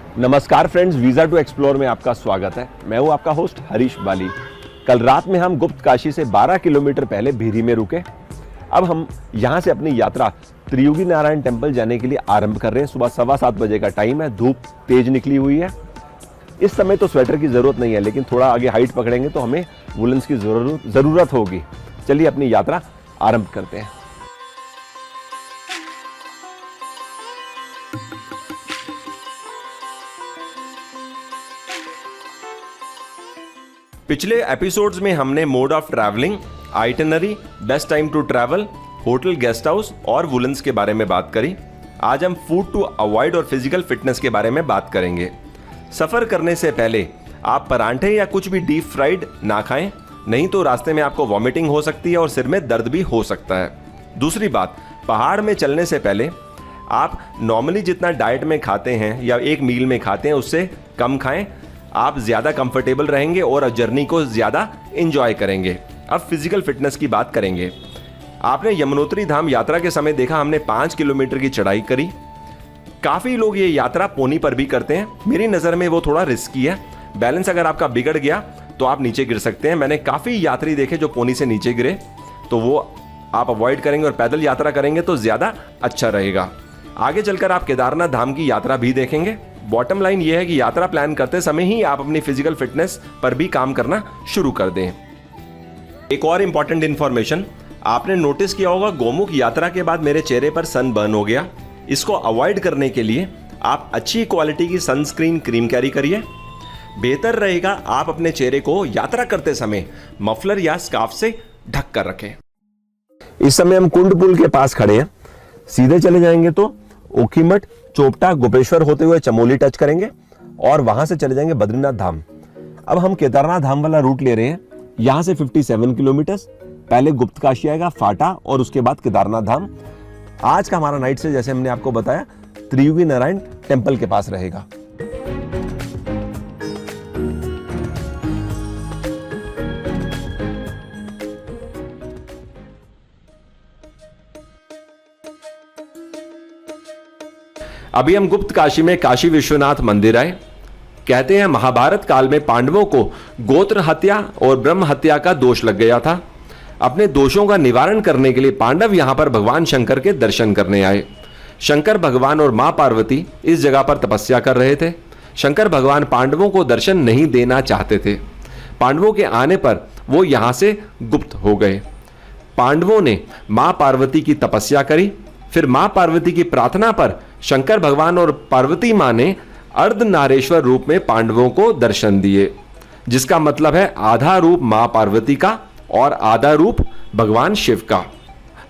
नमस्कार friends, visa to explore में आपका स्वागत है। मैं हूं आपका होस्ट हरीश बाली। कल रात में हम गुप्त काशी से 12 किलोमीटर पहले भीरी में रुके। अब हम यहां से अपनी यात्रा त्रियुगी नारायण टेम्पल जाने के लिए आरंभ कर रहे हैं। सुबह 7:15 बजे का टाइम है, धूप तेज निकली हुई है। इस समय तो स्वेटर की जरूरत नहीं है, लेकिन थोड़ा आगे हाइट पकड़ेंगे तो हमें वुलन्स की जरूरत होगी। चलिए अपनी यात्रा आरंभ करते हैं। पिछले एपिसोड्स में हमने mode of travelling, itinerary, best time to travel, hotel, guest house और वुलन्स के बारे में बात करी। आज हम फूड टू अवॉइड और फिजिकल फिटनेस के बारे में बात करेंगे। सफर करने से पहले आप परांठे या कुछ भी डीप फ्राइड ना खाएं, नहीं तो रास्ते में आपको वॉमिटिंग हो सकती है और सिर में दर्द भी हो सकता है। दूसरी बात, पहाड़ में चलने से पहले आप नॉर्मली जितना डाइट में खाते हैं या एक मील में खाते हैं उससे कम खाएं। आप ज़्यादा कंफर्टेबल रहेंगे और जर्नी को ज़्यादा एंजॉय करेंगे। अब फिजिकल फिटनेस की बात करेंगे। आपने यमुनोत्री धाम यात्रा के समय देखा, हमने 5 किलोमीटर की चढ़ाई करी। काफ़ी लोग ये यात्रा पोनी पर भी करते हैं। मेरी नज़र में वो थोड़ा रिस्की है। बैलेंस अगर आपका बिगड़ गया तो आप नीचे गिर सकते हैं। मैंने काफ़ी यात्री देखे जो पोनी से नीचे गिरे, तो वो आप अवॉइड करेंगे और पैदल यात्रा करेंगे तो ज़्यादा अच्छा रहेगा। आगे चलकर आप केदारनाथ धाम की यात्रा भी देखेंगे। बॉटम लाइन ये है कि यात्रा प्लान करते समय ही आप अपनी फिजिकल फिटनेस पर भी काम करना शुरू कर दें। एक और इंपॉर्टेंट इंफॉर्मेशन, आपने नोटिस किया होगा गोमुख यात्रा के बाद मेरे चेहरे पर सन बर्न हो गया। इसको अवॉइड करने के लिए आप अच्छी क्वालिटी की सनस्क्रीन क्रीम कैरी करिए। बेहतर रहेगा आप अपने चेहरे को यात्रा करते समय मफलर या स्कार्फ से ढक कर रखें। इस समय हम कुंड पुल के पास खड़े हैं। सीधे चले जाएंगे तो ओखीमठ, चोपटा, गोपेश्वर होते हुए चमोली टच करेंगे और वहां से चले जाएंगे बद्रीनाथ धाम। अब हम केदारनाथ धाम वाला रूट ले रहे हैं। यहां से 57 किलोमीटर पहले गुप्त काशी आएगा, फाटा, और उसके बाद केदारनाथ धाम। आज का हमारा नाइट से, जैसे हमने आपको बताया, त्रियुगी नारायण टेम्पल के पास रहेगा। अभी हम गुप्त काशी में काशी विश्वनाथ मंदिर आए। कहते हैं महाभारत काल में पांडवों को गोत्र हत्या और ब्रह्म हत्या का दोष लग गया था। अपने दोषों का निवारण करने के लिए पांडव यहां पर भगवान शंकर के दर्शन करने आए। शंकर भगवान और मां पार्वती इस जगह पर तपस्या कर रहे थे। शंकर भगवान पांडवों को दर्शन नहीं देना चाहते थे। पांडवों के आने पर वो यहां से गुप्त हो गए। पांडवों ने मां पार्वती की तपस्या करी। फिर मां पार्वती की प्रार्थना पर शंकर भगवान और पार्वती मां ने अर्धनारेश्वर रूप में पांडवों को दर्शन दिए, जिसका मतलब है आधा रूप मां पार्वती का और आधा रूप भगवान शिव का।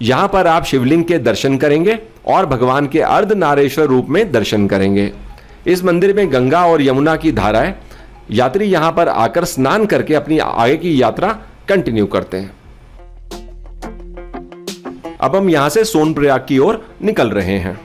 यहां पर आप शिवलिंग के दर्शन करेंगे और भगवान के अर्धनारेश्वर रूप में दर्शन करेंगे। इस मंदिर में गंगा और यमुना की धाराएं, यात्री यहां पर आकर स्नान करके अपनी आगे की यात्रा कंटिन्यू करते हैं। अब हम यहां से सोनप्रयाग की ओर निकल रहे हैं।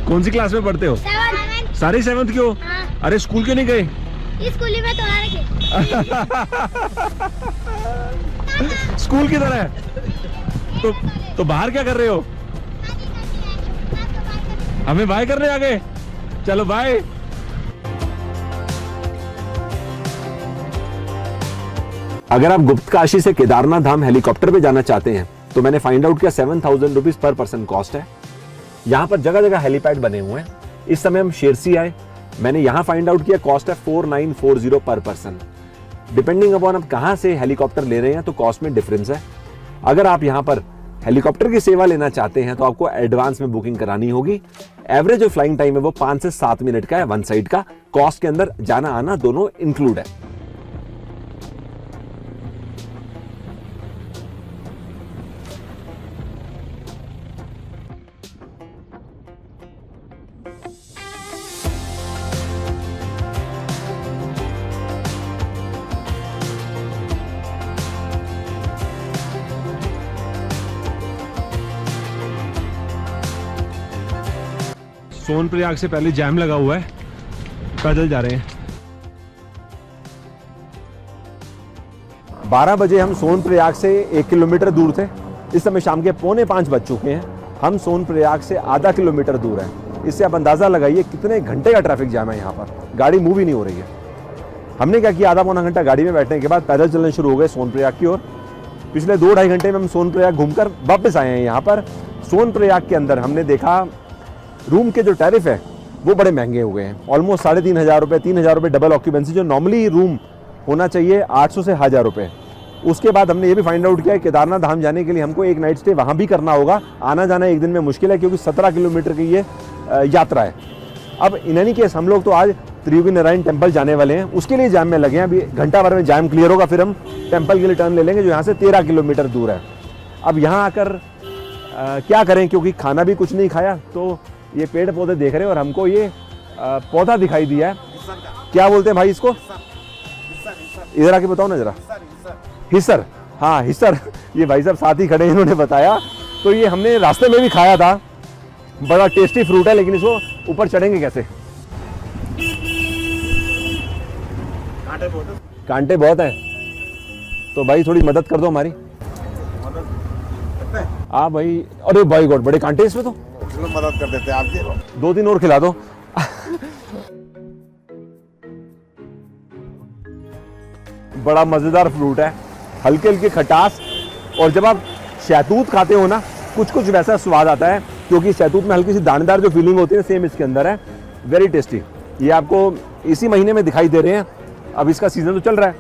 कौन सी क्लास में पढ़ते हो? 7th। सारे 7th के हो? हाँ। अरे स्कूल क्यों नहीं गए? स्कूल में तो रखे। स्कूल किधर है? तो बाहर क्या कर रहे हो? हमें बाय करने आ गए? चलो बाय। अगर आप गुप्त काशी से केदारनाथ धाम हेलीकॉप्टर पे जाना चाहते हैं तो मैंने फाइंड आउट किया 7,000 रुपीज पर पर्सन कॉस्ट है। यहाँ पर जगह जगह हेलीपैड बने हुए हैं। इस समय हम शेरसी आए। मैंने यहाँ फाइंड आउट किया, कॉस्ट है 4940 पर पर्सन। डिपेंडिंग अपॉन आप कहाँ से हेलीकॉप्टर ले रहे हैं तो कॉस्ट में डिफरेंस है। अगर आप यहाँ पर हेलीकॉप्टर की सेवा लेना चाहते हैं तो आपको एडवांस में बुकिंग करानी होगी। एवरेज जो फ्लाइंग टाइम है वो 5 से 7 मिनट का है वन साइड का। कॉस्ट के अंदर जाना आना दोनों इंक्लूड है। सोनप्रयाग से पहले जैम लगा हुआ है, पैदल जा रहे हैं। 12 बजे हम सोनप्रयाग से 1 किलोमीटर दूर थे। इस समय शाम के 4:45 बज चुके हैं। हम सोनप्रयाग से आधा किलोमीटर दूर हैं। इससे आप अंदाज़ा लगाइए कितने घंटे का ट्रैफिक जाम है यहाँ पर। गाड़ी मूव ही नहीं हो रही है। हमने क्या किया, आधा पौना घंटा गाड़ी में बैठने के बाद पैदल चलने शुरू हो गए सोनप्रयाग की ओर। पिछले 2-2.5 घंटे में हम सोनप्रयाग घूमकर वापस आए हैं। यहाँ पर सोनप्रयाग के अंदर हमने देखा रूम के जो टैरिफ है वो बड़े महंगे हो गए हैं। ऑलमोस्ट 3,500 रुपये, 3,000 रुपये डबल ऑक्यूपेंसी, जो नॉर्मली रूम होना चाहिए 800 से 1,000 रुपये। उसके बाद हमने ये भी फाइंड आउट किया केदारनाथ धाम जाने के लिए हमको एक नाइट स्टे वहाँ भी करना होगा। आना जाना एक दिन में मुश्किल है क्योंकि 17 किलोमीटर की ये यात्रा है। अब इन एनी केस हम लोग तो आज त्रियुगी नारायण टेम्पल जाने वाले हैं, उसके लिए जाम में लगे हैं। अभी घंटा भर में जाम क्लियर होगा, फिर हम टेम्पल के लिए टर्न ले लेंगे जो यहाँ से 13 किलोमीटर दूर है। अब यहाँ आकर क्या करें, क्योंकि खाना भी कुछ नहीं खाया, तो ये पेड़ पौधे देख रहे हैं और हमको ये पौधा दिखाई दिया है। क्या बोलते हैं भाई इसको? इधर आके बताओ ना जरा। हिस्सर, हाँ हिस्सर। ये भाई साहब साथ ही खड़े, इन्होंने बताया। तो ये हमने रास्ते में भी खाया था, बड़ा टेस्टी फ्रूट है, लेकिन इसको ऊपर चढ़ेंगे कैसे? कांटे बहुत हैं। तो भाई थोड़ी मदद कर दो हमारी। हाँ भाई, अरे भाई गॉड, बड़े कांटे इसमें। तो चलो मदद कर देते हैं आपकी। 2-3 और खिला दो। बड़ा मजेदार फ्रूट है, हल्के हल्के खटास, और जब आप शहतूत खाते हो ना, कुछ कुछ वैसा स्वाद आता है, क्योंकि शहतूत में हल्की सी दानेदार जो फीलिंग होती है सेम इसके अंदर है। Very tasty. ये आपको इसी महीने में दिखाई दे रहे हैं। अब इसका सीजन तो चल रहा है,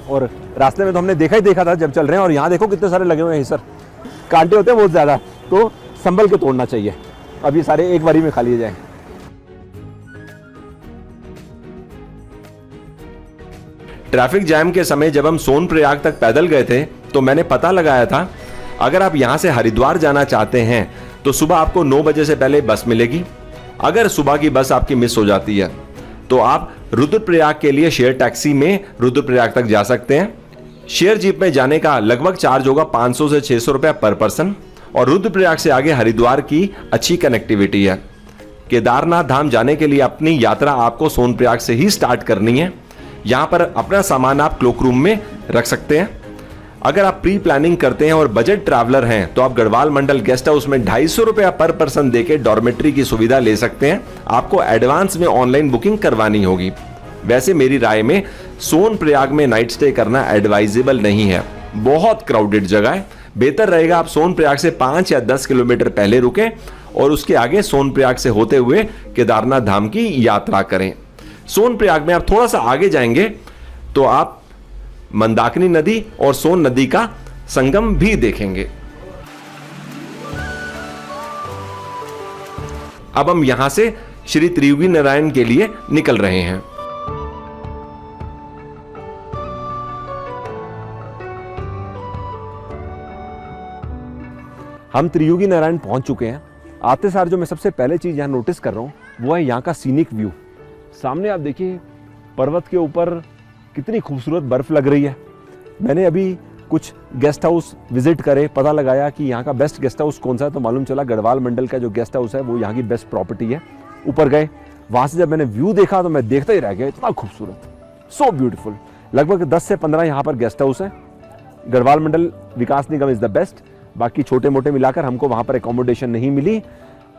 और रास्ते में तो हमने देखा ही देखा था जब चल रहे हैं। और यहाँ देखो कितने सारे लगे हुए हैं सर। कांटे होते हैं बहुत ज़्यादा, तो संभल के तोड़ना चाहिए। अब ये सारे एक बारी में खा लिए जाए। ट्रैफिक जैम के समय जब हम सोनप्रयाग तक पैदल गए थे तो मैंने पता लगाया था, अगर आप यहां से हरिद्वार जाना चाहते हैं तो सुबह आपको 9 बजे से पहले बस मिलेगी। अगर सुबह की बस आपकी मिस हो जाती है तो आप रुद्रप्रयाग के लिए शेयर टैक्सी में रुद्रप्रयाग तक जा सकते हैं। शेयर जीप में जाने का लगभग चार्ज होगा 500 से 600 रुपया पर पर्सन। और रुद्रप्रयाग से आगे हरिद्वार की अच्छी कनेक्टिविटी है। केदारनाथ धाम जाने के लिए अपनी यात्रा आपको सोनप्रयाग से ही स्टार्ट करनी है। यहाँ पर अपना सामान आप क्लोक रूम में रख सकते हैं। अगर आप प्री प्लानिंग करते हैं और बजट ट्रैवलर हैं तो आप गढ़वाल मंडल गेस्ट हाउस में 250 रुपया पर पर्सन देके डॉर्मेट्री की सुविधा ले सकते हैं। आपको एडवांस में ऑनलाइन बुकिंग करवानी होगी। वैसे मेरी राय में सोनप्रयाग में नाइट स्टे करना एडवाइजेबल नहीं है, बहुत क्राउडेड जगह है। बेहतर रहेगा आप सोनप्रयाग से 5 या 10 किलोमीटर पहले रुकें और उसके आगे सोनप्रयाग से होते हुए केदारनाथ धाम की यात्रा करें। सोनप्रयाग में आप थोड़ा सा आगे जाएंगे तो आप मंदाकिनी नदी और सोन नदी का संगम भी देखेंगे। अब हम यहां से श्री त्रियुगी नारायण के लिए निकल रहे हैं। हम त्रियुगी नारायण पहुंच चुके हैं। आते सार जो मैं सबसे पहले चीज़ यहाँ नोटिस कर रहा हूँ वो है यहाँ का सीनिक व्यू। सामने आप देखिए पर्वत के ऊपर कितनी खूबसूरत बर्फ लग रही है। मैंने अभी कुछ गेस्ट हाउस विजिट करे, पता लगाया कि यहाँ का बेस्ट गेस्ट हाउस कौन सा है, तो मालूम चला गढ़वाल मंडल का जो गेस्ट हाउस है वो यहाँ की बेस्ट प्रॉपर्टी है। ऊपर गए, वहाँ से जब मैंने व्यू देखा तो मैं देखता ही रह गया, इतना खूबसूरत, सो ब्यूटीफुल। लगभग 10 से 15 यहाँ पर गेस्ट हाउस है। गढ़वाल मंडल विकास निगम इज़ द बेस्ट। बाकी छोटे मोटे मिलाकर हमको वहाँ पर एकोमोडेशन नहीं मिली।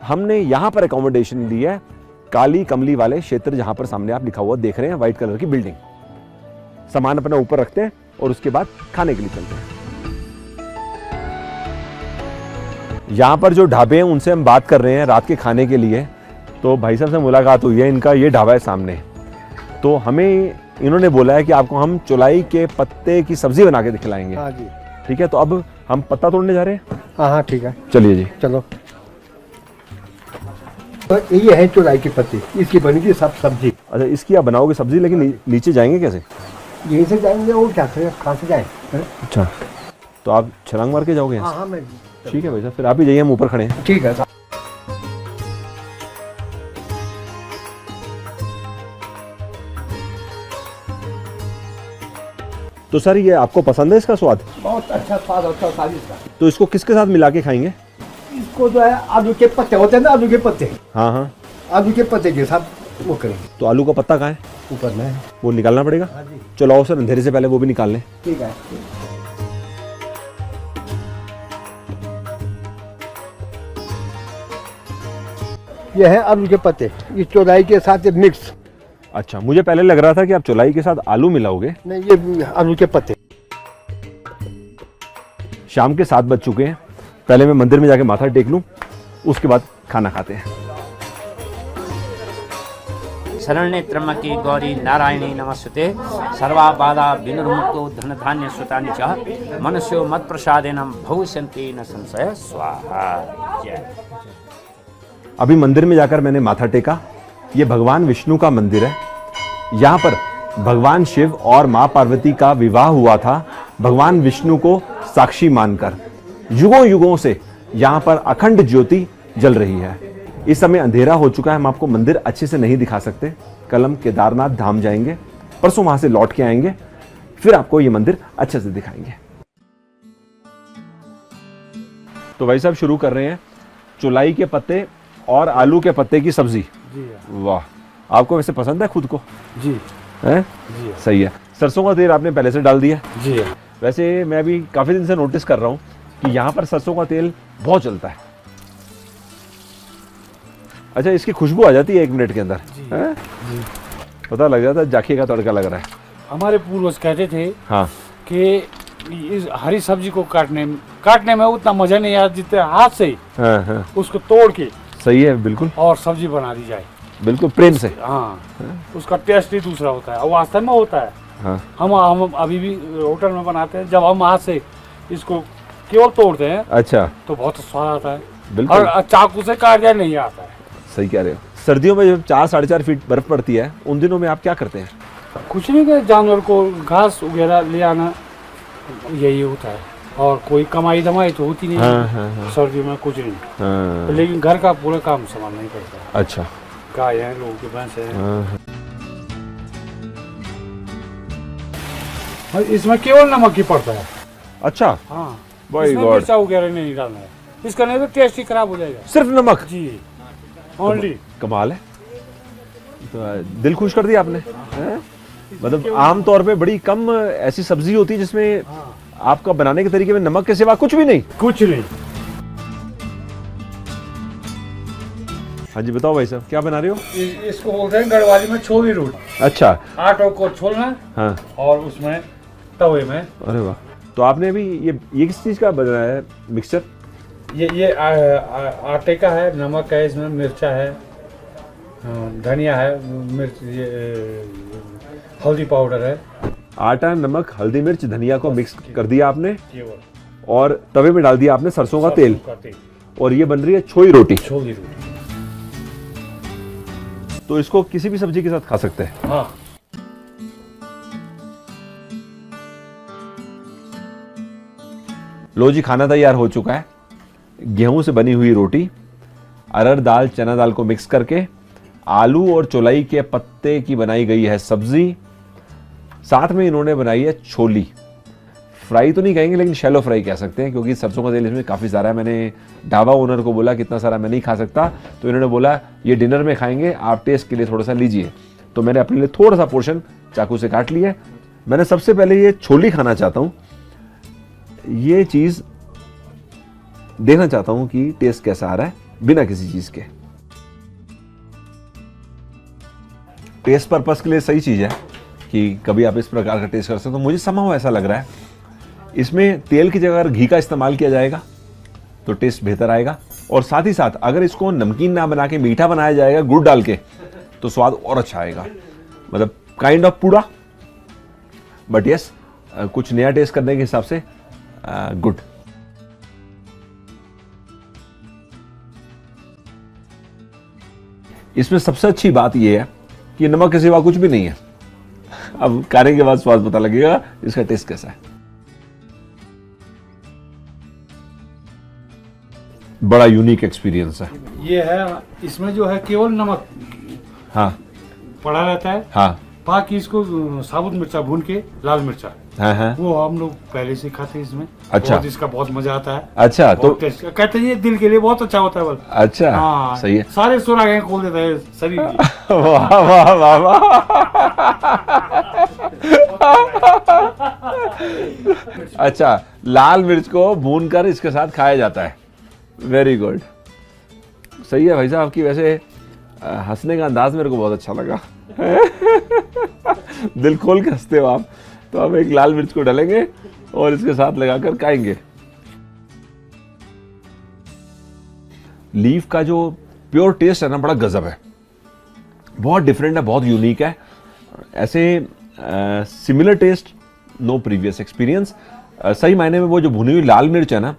हमने यहाँ पर एकोमोडेशन ली है काली कमली वाले क्षेत्र, जहाँ पर सामने आप लिखा हुआ देख रहे हैं व्हाइट कलर की बिल्डिंग। सामान अपना ऊपर रखते हैं और उसके बाद खाने के लिए चलते हैं। यहाँ पर जो ढाबे हैं उनसे हम बात कर रहे हैं रात के खाने के लिए। तो भाई साहब से मुलाकात हुई है, इनका ये ढाबा है सामने। तो हमें इन्होंने बोला है कि आपको हम चौलाई के पत्ते की सब्जी बना के खिलाएंगे। हाँ जी, ठीक है, तो अब हम पत्ता तोड़ने जा रहे हैं। हाँ हाँ ठीक है, चलिए जी। चलो। तो ये है चौलाई की पत्ती, इसकी बनेगी सब सब्जी। अच्छा, इसकी आप बनाओगे सब्जी, लेकिन नीचे जाएंगे कैसे? यहीं से जाएंगे और क्या कहाँ से जाए? अच्छा, तो आप छलांग मार के जाओगे यहाँ हाँ हाँ मैं। से? ठीक है भाई साहब, फिर आप ही जाइए, हम ऊपर खड़े हैं। ठीक है। तो सर ये आपको पसंद है इसका स्वाद? बहुत अच्छा स्वाद होता है सारी का। तो इसको किसके साथ मिला के खाएंगे? इसको जो है आलू के पत्ते होते हैं ना, आलू के पत्ते, हाँ हाँ, आलू के पत्ते के साथ वो करेंगे। तो आलू का पत्ता कहाँ है? ऊपर में है। वो निकालना पड़ेगा। हाँ जी, चलो आओ सर, अंधेरे से पहले वो भी निकाल लें। ठीक है। ये है आलू के पत्ते, इस चौलाई के साथ ये मिक्स। अच्छा, मुझे पहले लग रहा था कि आप चौलाई के साथ आलू मिलाओगे। नहीं, ये आलू के पत्ते। शाम के 7 बज चुके हैं, पहले मैं मंदिर में जाके माथा टेक लूं, उसके बाद खाना खाते हैं। शरण्ये त्र्यंबके गौरी नारायणी नमस्ते सर्वाबाधा विनिर्मुक्तो धन धान्य सुतानि च मनुष्यो मत प्रसादेन भविष्यन्ति न संशय स्वाहा। जय। अभी मंदिर में जाकर मैंने माथा टेका। ये भगवान विष्णु का मंदिर है। यहाँ पर भगवान शिव और माँ पार्वती का विवाह हुआ था, भगवान विष्णु को साक्षी मानकर। युगों युगों से यहाँ पर अखंड ज्योति जल रही है। इस समय अंधेरा हो चुका है, हम आपको मंदिर अच्छे से नहीं दिखा सकते। कल हम केदारनाथ धाम जाएंगे, परसों वहां से लौट के आएंगे, फिर आपको ये मंदिर अच्छे से दिखाएंगे। तो भाई साहब शुरू कर रहे हैं चौलाई के पत्ते और आलू के पत्ते की सब्जी। वाह, आपको वैसे पसंद है खुद को? जी है जी, सही है। सरसों का तेल आपने पहले से डाल दिया? जी। वैसे मैं अभी काफी दिन से नोटिस कर रहा हूँ कि यहाँ पर सरसों का तेल बहुत चलता है। अच्छा, इसकी खुशबू आ जाती है 1 मिनट के अंदर, हैं? पता लग जाता है जाखी का तड़का लग रहा है। हमारे पूर्वज कहते थे हाँ, कि इस हरी सब्जी को काटने में उतना मजा नहीं आता जितने हाथ से ही हाँ, हाँ, उसको तोड़ के सही है, बिल्कुल और सब्जी बना दी जाए। बिल्कुल प्रेम से। हाँ, उसका टेस्ट ही दूसरा होता है और वास्तव में होता है। हाँ, हम अभी भी होटल में बनाते हैं, जब हम हाथ से इसको केवल तोड़ते हैं अच्छा, तो बहुत स्वाद आता है। बिल्कुल और चाकू से काट जाए नहीं आता है। सही कह रहे हो। सर्दियों में जब 4-4.5 फीट बर्फ पड़ती है, उन दिनों में आप क्या करते हैं? कुछ नहीं कि जानवर को घास वगैरह ले आना, यही होता है। और कोई कमाई धमाई तो होती नहीं हाँ, है। हाँ, हाँ, सर्दियों में कुछ नहीं, हाँ, लेकिन घर का पूरा काम संभालना ही पड़ता है। अच्छा, गाय है, लोगों के भैंस है। हाँ, और इसमें केवल नमक ही पड़ता है। अच्छा, हाँ, By इसमें God. मिर्चा वगैरह नहीं डालना है। इसका नहीं तो टेस्ट ही खराब हो जाएगा। सिर्फ नमक? जी, ओनली। कमाल है, तो दिल खुश कर दिया आपने, हैं? मतलब आमतौर पे बड़ी कम ऐसी सब्जी होती है जिसमें आपका बनाने के तरीके में नमक के सिवा कुछ भी नहीं। कुछ नहीं। हाँ जी, बताओ भाई साहब, क्या बना रहे हो? इसको बोलते हैं गढ़वाली में छोली रोटी। अच्छा, आटो को छोलना हाँ, और उसमें तवे में। अरे वाह। तो आपने अभी ये किस चीज़ का बनाया है मिक्सचर? ये आटे का है, नमक है, इसमें मिर्चा है, धनिया है, मिर्च, ये हल्दी पाउडर है। आटा, नमक, हल्दी, मिर्च, धनिया को मिक्स कर दिया आपने केवल। और तवे में डाल दिया आपने सरसों का तेल, तेल। और ये बन रही है छोई रोटी। छोली रोटी। तो इसको किसी भी सब्जी के साथ खा सकते हैं। हाँ, लो जी, खाना तैयार हो चुका है। गेहूं से बनी हुई रोटी, अरहर दाल, चना दाल को मिक्स करके, आलू और चौलाई के पत्ते की बनाई गई है सब्जी, साथ में इन्होंने बनाई है छोली। फ्राई तो नहीं कहेंगे, लेकिन शैलो फ्राई कह सकते हैं, क्योंकि सरसों का तेल इसमें काफ़ी सारा है। मैंने ढाबा ओनर को बोला कि इतना सारा मैं नहीं खा सकता, तो इन्होंने बोला ये डिनर में खाएंगे, आप टेस्ट के लिए थोड़ा सा लीजिए। तो मैंने अपने लिए थोड़ा सा पोर्शन चाकू से काट लिया। मैंने सबसे पहले ये छोली खाना चाहता हूँ, ये चीज़ देखना चाहता हूँ कि टेस्ट कैसा आ रहा है बिना किसी चीज़ के। टेस्ट पर्पस के लिए सही चीज़ है कि कभी आप इस प्रकार का टेस्ट कर सकते हो। तो मुझे समहाउ ऐसा लग रहा है इसमें तेल की जगह अगर घी का इस्तेमाल किया जाएगा तो टेस्ट बेहतर आएगा, और साथ ही साथ अगर इसको नमकीन ना बना के मीठा बनाया जाएगा गुड़ डाल के, तो स्वाद और अच्छा आएगा। मतलब काइंड ऑफ पूड़ा, बट यस, कुछ नया टेस्ट करने के हिसाब से गुड। इसमें सबसे अच्छी बात यह है कि नमक के सिवा कुछ भी नहीं है। अब खाने के बाद स्वाद पता लगेगा इसका टेस्ट कैसा है। बड़ा यूनिक एक्सपीरियंस है। ये है, इसमें जो है केवल नमक हाँ पड़ा रहता है। हाँ, बाकी इसको साबुत मिर्चा भून के लाल मिर्चा हाँ हाँ। वो हम लोग पहले से खाते हैं इसमें। अच्छा। बहुत इसका बहुत मजा आता है। अच्छा तो बहुत टेस्ट कहते हैं ये दिल के लिए बहुत अच्छा होता है बल। अच्छा हाँ सही है। सारे सुराखें खोल देता है शरीर की। वाह वाह वाह वाह। अच्छा लाल मिर्च को भूनकर इसके साथ खाया जाता है। वेरी गुड, सही है भाई साहब आपकी। वैसे हंसने का अंदाज मेरे को बहुत अच्छा लगा। दिल खोल के हंसते हो आप। तो हम एक लाल मिर्च को डालेंगे और इसके साथ लगाकर खाएंगे। लीफ का जो प्योर टेस्ट है ना बड़ा गजब है, बहुत डिफरेंट है, बहुत यूनिक है। ऐसे similar taste no previous experience. सही मायने में वो जो भुनी हुई लाल मिर्च है ना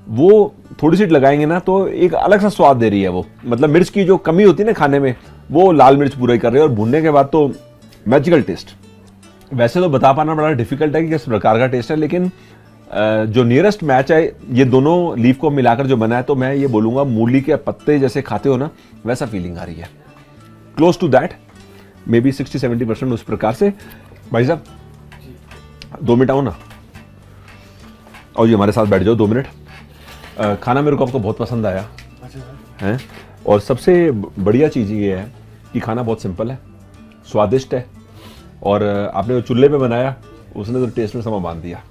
वो थोड़ी सी लगाएंगे ना तो एक अलग सा स्वाद दे रही है वो। मतलब मिर्च की जो कमी होती है ना खाने में वो लाल मिर्च पूरा ही कर रही है और भुनने के बाद तो मैजिकल टेस्ट। वैसे तो बता पाना बड़ा डिफिकल्ट है कि किस प्रकार का टेस्ट है, लेकिन जो नियरेस्ट मैच है ये दोनों लीफ को मिलाकर जो बना है तो मैं ये बोलूँगा मूली के पत्ते जैसे खाते हो ना वैसा फीलिंग आ रही है। Close to that, maybe 60-70% उस प्रकार से। भाई साहब 2 मिनट आओ ना, और जी हमारे साथ बैठ जाओ 2 मिनट। खाना मेरे को आपको बहुत पसंद आया है और सबसे बढ़िया चीज़ ये है कि खाना बहुत सिंपल है, स्वादिष्ट है और आपने जो चूल्हे पे बनाया उसने तो टेस्ट में समा बांध दिया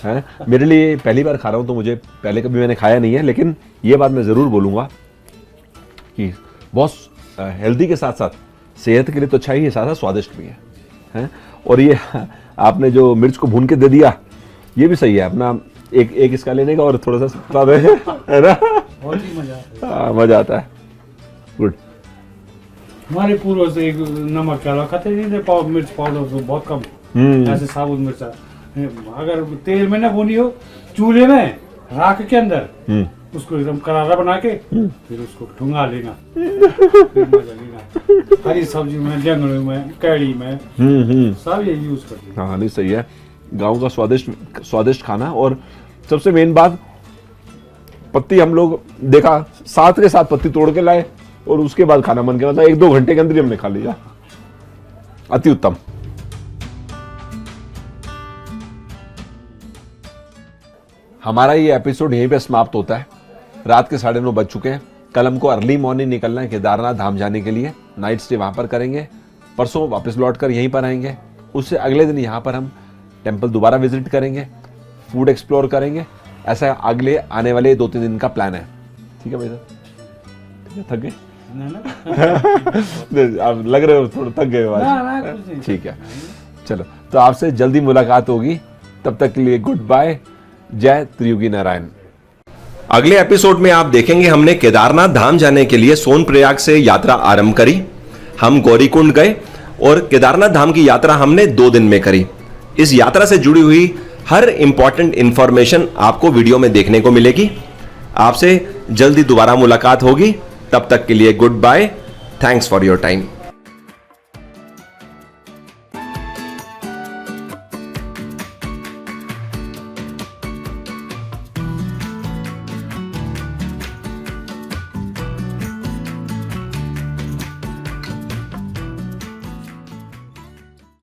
है। मेरे लिए पहली बार खा रहा हूँ तो मुझे पहले कभी मैंने खाया नहीं है, लेकिन ये बात मैं ज़रूर बोलूँगा कि बहुत हेल्दी के साथ साथ सेहत के लिए तो अच्छा ही है, साथ साथ स्वादिष्ट भी है। और ये आपने जो मिर्च को भून के दे दिया ये भी सही है। अपना एक इसका लेने का और थोड़ा सा स्वाद है ना, बहुत ही मजा आता है। हाँ मजा आता है। गुड। हमारे पूर्वज एक नमक के अलावा खाते नहीं थे, मिर्च पाउडर तो बहुत कम, ऐसे साबुत मिर्चा। अगर तेल में ना भुनी हो चूल्हे में राख के अंदर उसको एकदम करारा बना के फिर उसको ढूंगा लेना, फिर मजा लेना। हरी सब्जी में, जंगल में, कैड़ी में सब ये यूज करते हैं। हाँ नहीं सही है, गांव का स्वादिष्ट खाना। और सबसे मेन बात, पत्ती हम लोग देखा साथ के साथ पत्ती तोड़ के लाए और उसके बाद खाना मन किया, मतलब 1-2 घंटे के अंदर ही हमने खा लिया। अति उत्तम। हमारा ये एपिसोड यहीं पे समाप्त होता है। रात के 9:30 बज चुके हैं। कल हमको अर्ली मॉर्निंग निकलना है केदारनाथ धाम जाने के लिए, नाइट स्टे वहां पर करेंगे। परसों वापस लौट कर यहीं पर आएंगे। उससे अगले दिन यहाँ पर हम टेम्पल दोबारा विजिट करेंगे, फूड एक्सप्लोर करेंगे। ऐसा अगले आने वाले 2-3 दिन का प्लान है। ठीक है भाई साहब? ठीक है, थक गए? आप लग रहे हो थोड़ा थक गए आज। ठीक है, चलो तो आपसे जल्दी मुलाकात होगी। तब तक के लिए गुड बाय। जय त्रियुगी नारायण। अगले एपिसोड में आप देखेंगे हमने केदारनाथ धाम जाने के लिए सोनप्रयाग से यात्रा आरंभ करी। हम गौरीकुंड गए और केदारनाथ धाम की यात्रा हमने 2 दिन में करी। इस यात्रा से जुड़ी हुई हर इंपॉर्टेंट इंफॉर्मेशन आपको वीडियो में देखने को मिलेगी। आपसे जल्दी दोबारा मुलाकात होगी। तब तक के लिए goodbye. Thanks for your time.